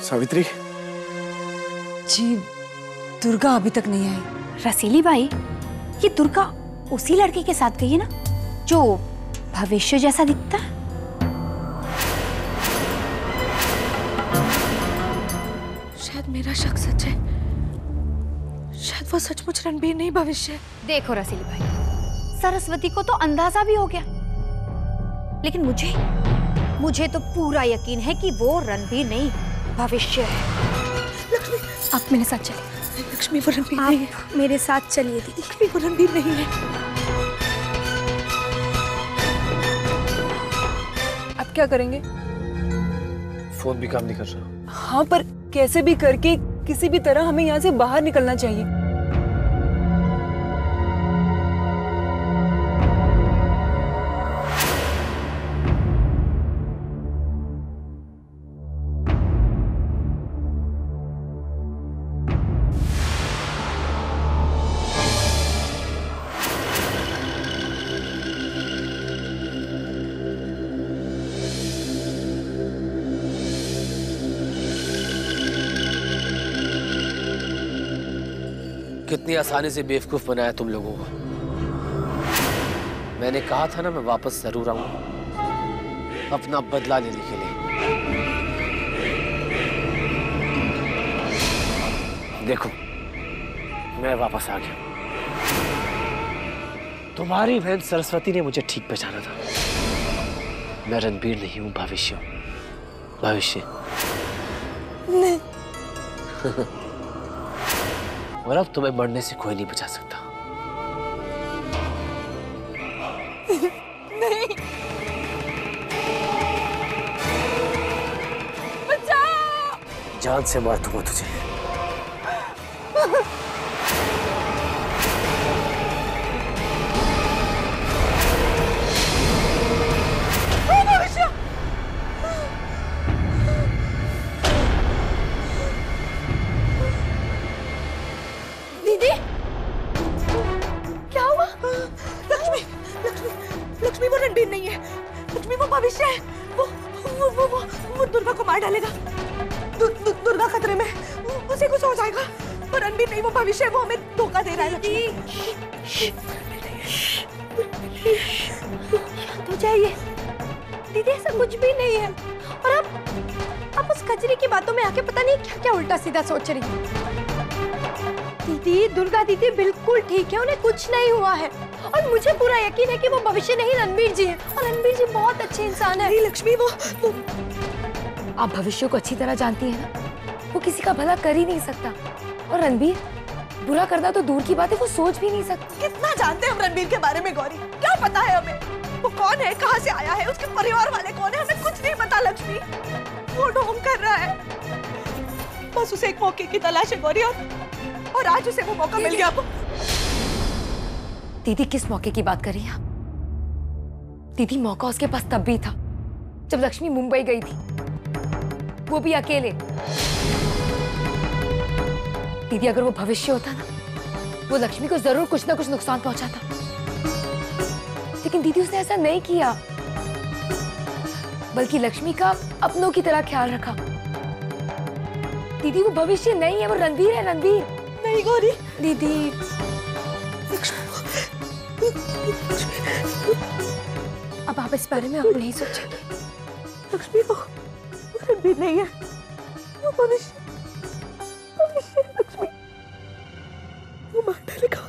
सावित्री जी, दुर्गा अभी तक नहीं आई। रसीली बाई, ये दुर्गा उसी लड़के के साथ गई है ना जो भविष्य जैसा दिखता है? शायद मेरा शक सच है, शायद वो सचमुच रणबीर नहीं भविष्य है। देखो रसीली भाई, सरस्वती को तो अंदाजा भी हो गया, लेकिन मुझे तो पूरा यकीन है कि वो रणबीर नहीं भविष्य है। लक्ष्मी, आप मेरे साथ चलिए। लक्ष्मी, वो रणबीर नहीं है। मेरे साथ चलिए दीदी। लक्ष्मी, वो रणबीर नहीं है। आप क्या करेंगे? फोन भी काम नहीं कर रहा। हाँ, पर कैसे भी करके किसी भी तरह हमें यहाँ से बाहर निकलना चाहिए। कितनी आसानी से बेवकूफ बनाया तुम लोगों को। मैंने कहा था ना, मैं वापस जरूर आऊंगा अपना बदला लेने के लिए। देखो, मैं वापस आ गया। तुम्हारी बहन सरस्वती ने मुझे ठीक पहचाना था। मैं रणबीर नहीं हूं, भविष्य हूं। भविष्य नहीं। और अब तुम्हें मरने से कोई नहीं बचा सकता। नहीं। बचाओ! जान से मार दूंगा तुझे। दीदी, क्या हुआ? लक्ष्मी, लक्ष्मी, वो रणबीर नहीं है। लक्ष्मी, वो भविष्य है। वो दुर्गा को मार डालेगा। दुर्गा खतरे में, उसे कुछ हो जाएगा। वो रणबीर नहीं, वो भविष्य है। वो हमें धोखा दे रहा है। शांत हो जाइए दीदी, ऐसा कुछ भी नहीं है। और आप उस कचरे की बातों में आके पता नहीं क्या क्या उल्टा सीधा सोच रही हैं। दीदी, दुर्गा दीदी बिल्कुल ठीक है, उन्हें कुछ नहीं हुआ है। और मुझे पूरा यकीन है कि वो भविष्य नहीं रणबीर जी है। और रणबीर जी बहुत अच्छे इंसान है। लक्ष्मी, वो आप भविष्य को अच्छी तरह जानती हैं ना, वो किसी का भला कर ही नहीं सकता। और रणबीर बुरा करना तो दूर की बात है, वो सोच भी नहीं सकता। कितना जानते हैं हम रणबीर के बारे में गौरी? क्या पता है हमें? वो कौन है, कहाँ से आया है, उसके परिवार वाले कौन है, हमें कुछ नहीं पता। लक्ष्मी, वो ढोंग कर रहा है। बस उसे एक मौके की तलाश है गौरी, और आज उसे वो मौका मिल गया। दीदी, किस मौके की बात कर रही हैं आप? दीदी, मौका उसके पास तब भी था जब लक्ष्मी मुंबई गई थी, वो भी अकेले। दीदी, अगर वो भविष्य होता ना, वो लक्ष्मी को जरूर कुछ ना कुछ नुकसान पहुंचाता। लेकिन दीदी, उसने ऐसा नहीं किया, बल्कि लक्ष्मी का अपनों की तरह ख्याल रखा। दीदी, वो भविष्य नहीं है, वो रणबीर है। रणबीर नहीं गौरी। दीदी, अब आप इस बारे में और नहीं सोचेंगे। लक्ष्मी, वो रणबीर नहीं है, वो भविष्य लक्ष्मी, वो मार डालेगा।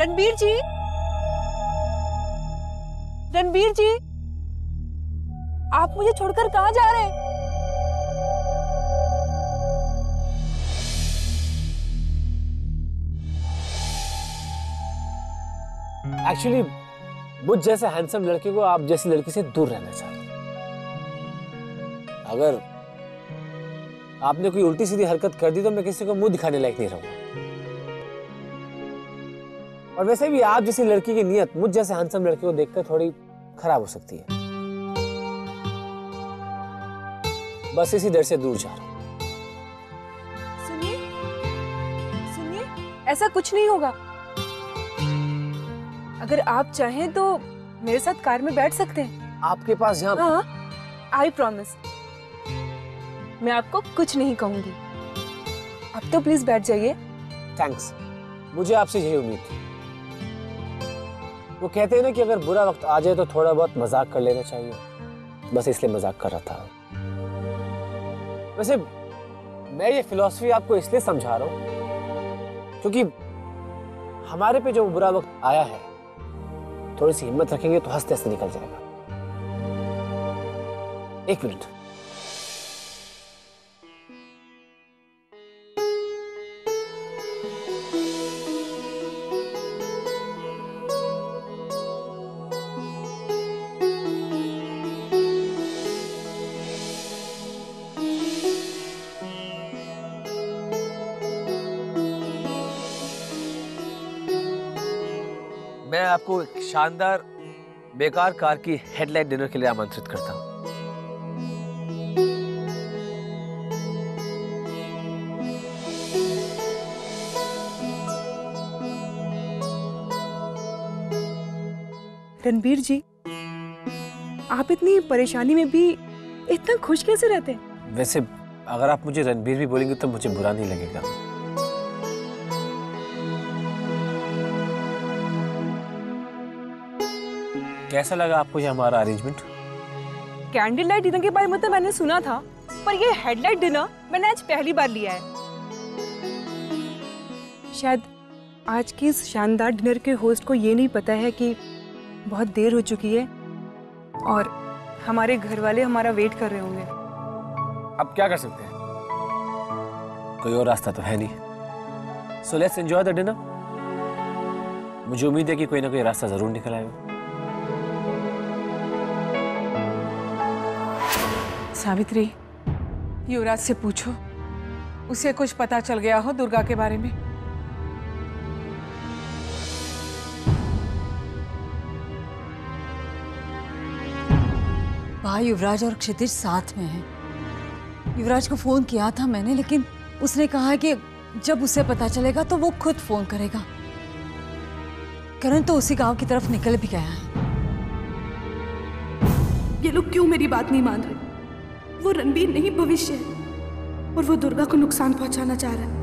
रणबीर जी, रणबीर जी, आप मुझे छोड़कर कहाँ जा रहे हैं? एक्चुअली मुझ जैसे हैंडसम लड़के को आप जैसी लड़की से दूर रहना चाहिए। अगर आपने कोई उल्टी सीधी हरकत कर दी तो मैं किसी को मुंह दिखाने लायक नहीं रहूंगा। और वैसे भी आप जैसी लड़की की नीयत मुझ जैसे हैंडसम लड़के को देखकर थोड़ी खराब हो सकती है। बस इसी डर से दूर जा रहा हूं। सुनिए, सुनिए, ऐसा कुछ नहीं होगा। अगर आप चाहें तो मेरे साथ कार में बैठ सकते हैं? आपके पास यहाँ हाँ, आई प्रॉमिस। मैं आपको कुछ नहीं कहूंगी। अब तो प्लीज बैठ जाइए। थैंक्स, मुझे आपसे यही उम्मीद थी। वो कहते हैं ना कि अगर बुरा वक्त आ जाए तो थोड़ा बहुत मजाक कर लेना चाहिए, बस इसलिए मजाक कर रहा था। वैसे मैं ये फिलॉसफी आपको इसलिए समझा रहा हूँ क्योंकि हमारे पे जो बुरा वक्त आया है, थोड़ी सी हिम्मत रखेंगे तो हंसते हंसते निकल जाएगा। एक मिनट। मैं आपको एक शानदार बेकार कार की हेडलाइट डिनर के लिए आमंत्रित करता हूं। रणबीर जी, आप इतनी परेशानी में भी इतना खुश कैसे रहते हैं? वैसे अगर आप मुझे रणबीर भी बोलेंगे तो मुझे बुरा नहीं लगेगा। कैसा लगा आपको ये हमारा अरेंजमेंट? कैंडल लाइट डिनर के बारे में तो मैंने सुना था, पर ये हेडलाइट डिनर मैंने आज पहली बार लिया है। शायद आज की इस शानदार डिनर के होस्ट को ये नहीं पता है कि बहुत देर हो चुकी है और हमारे घर वाले हमारा वेट कर रहे होंगे। अब क्या कर सकते हैं, कोई और रास्ता तो है नहीं। So let's enjoy the dinner. मुझे उम्मीद है कि कोई ना कोई रास्ता जरूर निकल आएगा। सावित्री, युवराज से पूछो, उसे कुछ पता चल गया हो दुर्गा के बारे में। भाई युवराज और क्षितिज साथ में हैं। युवराज को फोन किया था मैंने, लेकिन उसने कहा है कि जब उसे पता चलेगा तो वो खुद फोन करेगा। करण तो उसी गांव की तरफ निकल भी गया है। ये लोग क्यों मेरी बात नहीं मान रहे? वो रणबीर नहीं भविष्य है और वो दुर्गा को नुकसान पहुंचाना चाह रहा है।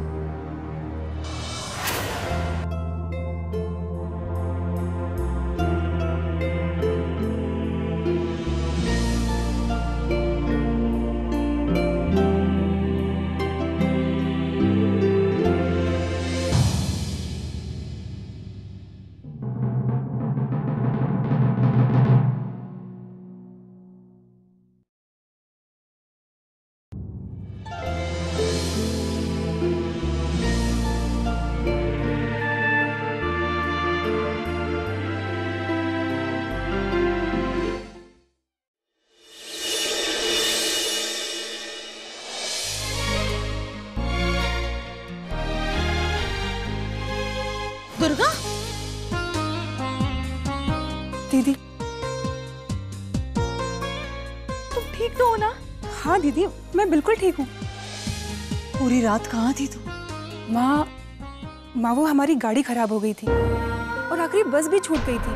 दुर्गा, दीदी तुम ठीक तो हो ना? हाँ दीदी, मैं बिल्कुल ठीक हूँ। पूरी रात कहाँ थी तुम? माँ वो हमारी गाड़ी खराब हो गई थी और आखिरी बस भी छूट गई थी।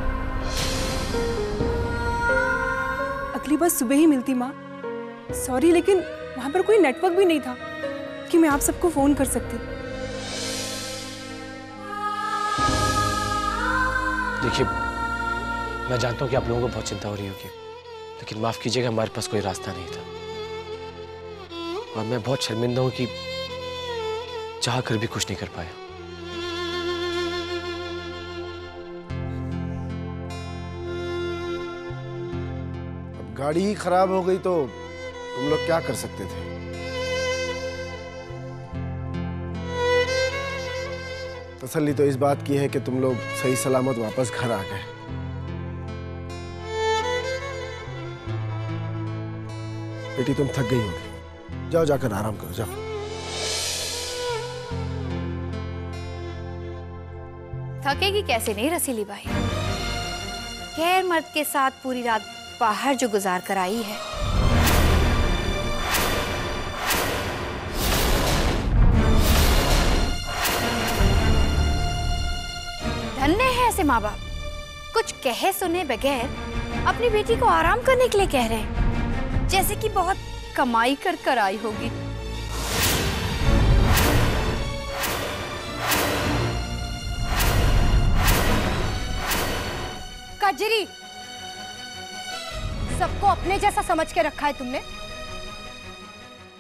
अगली बस सुबह ही मिलती माँ। सॉरी, लेकिन वहां पर कोई नेटवर्क भी नहीं था कि मैं आप सबको फोन कर सकती। देखिए, मैं जानता हूँ कि आप लोगों को बहुत चिंता हो रही होगी, लेकिन माफ कीजिएगा, हमारे पास कोई रास्ता नहीं था और मैं बहुत शर्मिंदा हूँ कि चाह कर भी कुछ नहीं कर पाया। अब गाड़ी ही खराब हो गई तो तुम लोग क्या कर सकते थे? तसल्ली तो इस बात की है कि तुम लोग सही सलामत वापस घर आ गए। बेटी, तुम थक गई होगी, जाओ जाकर आराम करो, जाओ। थकेगी कैसे नहीं रसीली बाई, गैर मर्द के साथ पूरी रात बाहर जो गुजार कर आई है। धन्य है ऐसे माँ बाप, कुछ कहे सुने बगैर अपनी बेटी को आराम करने के लिए कह रहे हैं, जैसे कि बहुत कमाई कर आई होगी। कजरी, सबको अपने जैसा समझ के रखा है तुमने।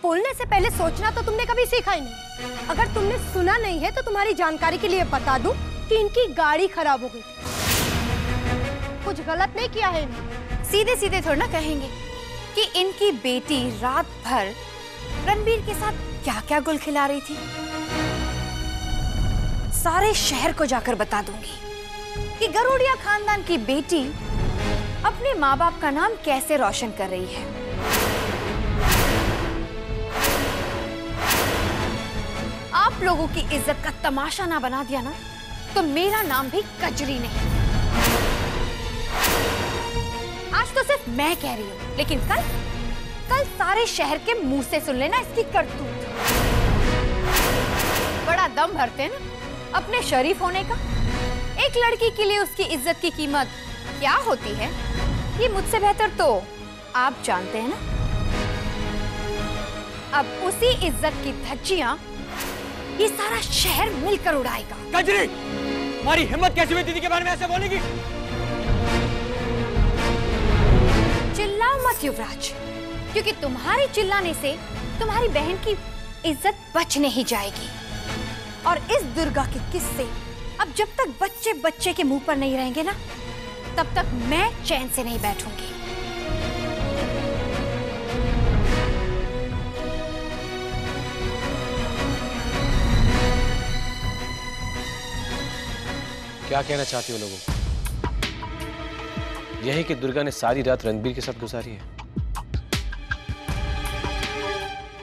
बोलने से पहले सोचना तो तुमने कभी सीखा ही नहीं। अगर तुमने सुना नहीं है तो तुम्हारी जानकारी के लिए बता दूं कि इनकी गाड़ी खराब हो गई। कुछ गलत नहीं किया है इन्होंने। सीधे सीधे थोड़ा ना कहेंगे कि इनकी बेटी रात भर रणबीर के साथ क्या क्या गुल खिला रही थी। सारे शहर को जाकर बता दूंगी कि गरुड़िया खानदान की बेटी अपने माँ बाप का नाम कैसे रोशन कर रही है। आप लोगों की इज्जत का तमाशा ना बना दिया ना तो मेरा नाम भी कजरी नहीं। आज तो सिर्फ मैं कह रही हूँ, लेकिन कल सारे शहर के मुंह से सुन लेना इसकी करतूत। बड़ा दम भरते हैं ना अपने शरीफ होने का। एक लड़की के लिए उसकी इज्जत की कीमत क्या होती है ये मुझसे बेहतर तो आप जानते हैं ना। अब उसी इज्जत की धज्जियां ये सारा शहर मिलकर उड़ाएगा। कजरी, तुम्हारी हिम्मत कैसे हुई दीदी के बारे में ऐसे बोलने की? चिल्लाओ मत युवराज, क्योंकि तुम्हारे चिल्लाने से तुम्हारी बहन की इज्जत बच नहीं जाएगी। और इस दुर्गा के किस्से अब जब तक बच्चे बच्चे के मुंह पर नहीं रहेंगे ना, तब तक मैं चैन से नहीं बैठूंगी। क्या कहना चाहती हो लोगों को? यही कि दुर्गा ने सारी रात रणबीर के साथ गुजारी है।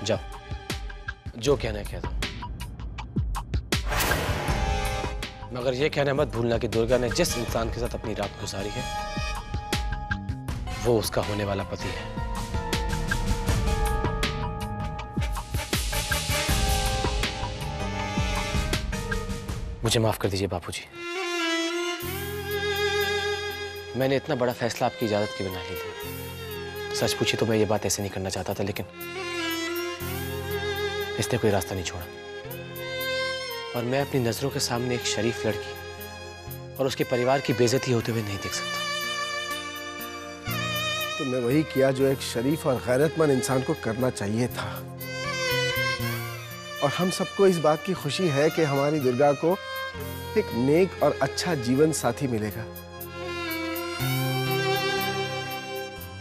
जाओ, जो कहना है कह दो, मगर यह कहना मत भूलना कि दुर्गा ने जिस इंसान के साथ अपनी रात गुजारी है वो उसका होने वाला पति है। मुझे माफ कर दीजिए बापूजी, मैंने इतना बड़ा फैसला आपकी इजाजत के बिना ले लिया। सच पूछी तो मैं ये बात ऐसे नहीं करना चाहता था, लेकिन इसने कोई रास्ता नहीं छोड़ा। और मैं अपनी नजरों के सामने एक शरीफ लड़की और उसके परिवार की बेइज्जती होते हुए नहीं देख सकता। तुमने वही किया जो एक शरीफ और गैरतमंद इंसान को करना चाहिए था। और हम सबको इस बात की खुशी है कि हमारी दुर्गा को एक नेक और अच्छा जीवन साथी मिलेगा।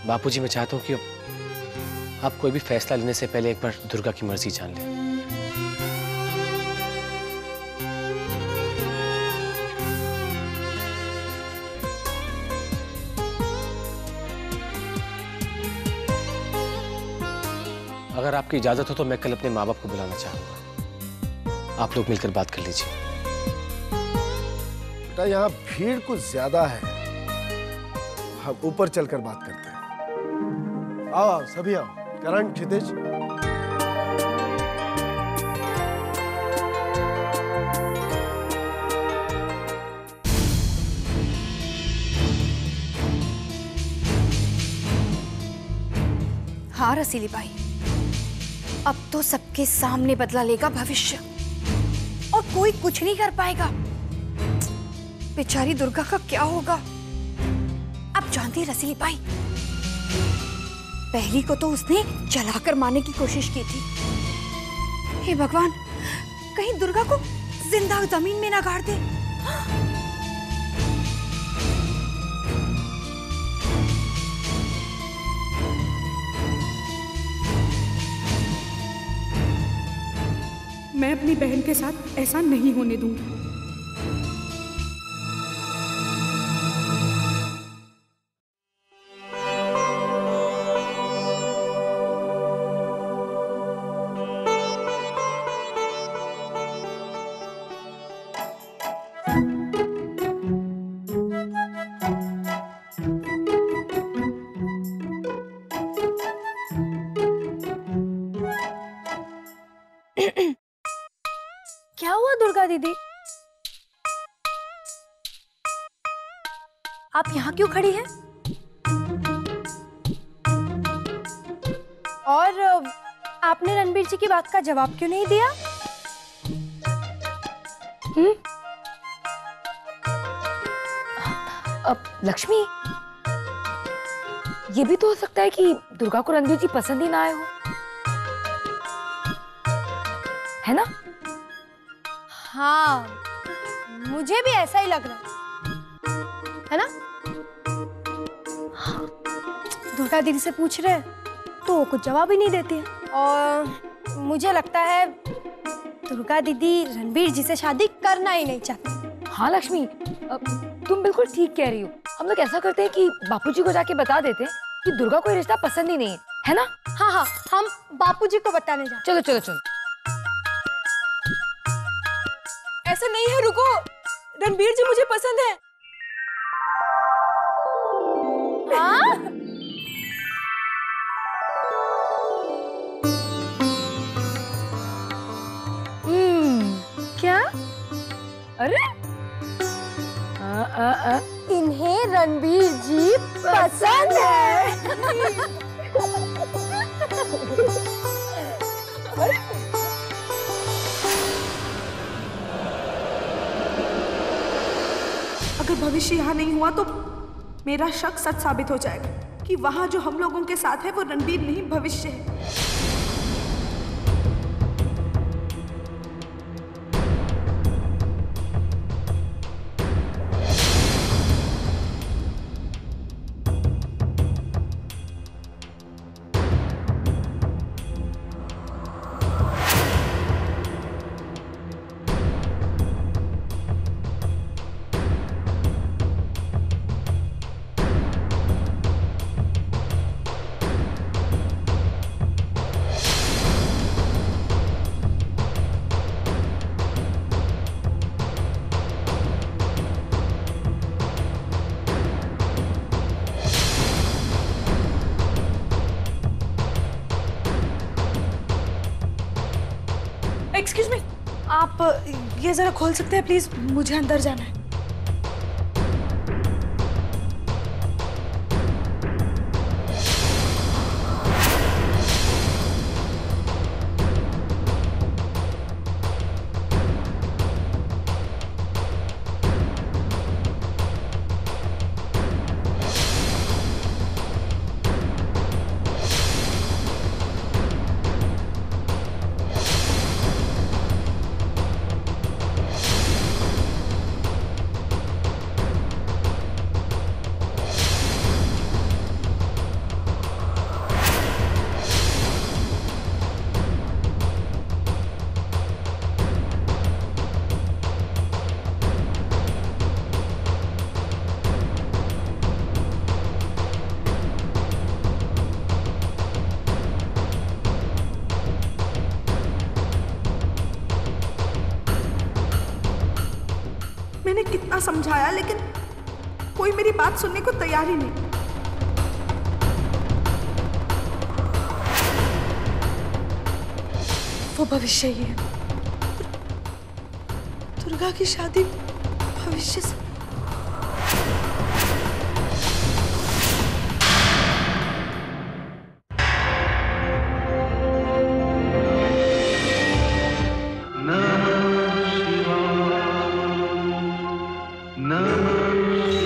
बापूजी, मैं चाहता हूं कि आप कोई भी फैसला लेने से पहले एक बार दुर्गा की मर्जी जान लें। अगर आपकी इजाजत हो तो मैं कल अपने माँ बाप को बुलाना चाहूंगा। आप लोग मिलकर बात कर लीजिए। बेटा, यहाँ भीड़ कुछ ज्यादा है, हम ऊपर चलकर बात करते हैं। आओ आओ सभी आओ। करण, क्षितिज, हाँ रसीली बाई, अब तो सबके सामने बदला लेगा भविष्य और कोई कुछ नहीं कर पाएगा। बेचारी दुर्गा का क्या होगा? अब जानती है रसीली बाई, पहली को तो उसने जलाकर मारने की कोशिश की थी। हे भगवान, कहीं दुर्गा को जिंदा जमीन में ना गाड़ दे। मैं अपनी बहन के साथ ऐसा नहीं होने दूंगी। क्या हुआ दुर्गा दीदी? आप यहाँ क्यों खड़ी हैं? और आपने रणबीर जी की बात का जवाब क्यों नहीं दिया? अब लक्ष्मी, ये भी तो हो सकता है कि दुर्गा को रणबीर जी पसंद ही ना आए हो, है ना? हाँ, मुझे भी ऐसा ही लग रहा है ना? दुर्गा दीदी से पूछ रहे हैं तो वो कुछ जवाब ही नहीं देती है। और मुझे लगता है दुर्गा दीदी रणबीर जी से शादी करना ही नहीं चाहती। हाँ लक्ष्मी, तुम बिल्कुल ठीक कह रही हो। हम लोग ऐसा करते हैं कि बापूजी को जाके बता देते हैं कि दुर्गा को ये रिश्ता पसंद ही नहीं है ना? हाँ हाँ, हम बापूजी को बताने जा। चलो चलो चलो। ऐसा नहीं है, रुको, रणबीर जी मुझे पसंद है। हाँ? क्या? अरे इन्हें रणबीर जी पसंद है। अगर भविष्य यहाँ नहीं हुआ तो मेरा शक सच साबित हो जाएगा कि वहाँ जो हम लोगों के साथ है वो रणबीर नहीं, भविष्य है। एक्सक्यूज मी, आप ये जरा खोल सकते हैं प्लीज? मुझे अंदर जाना है। मैंने कितना समझाया लेकिन कोई मेरी बात सुनने को तैयार ही नहीं। वो भविष्य ही है, दुर्गा की शादी भविष्य से। नमः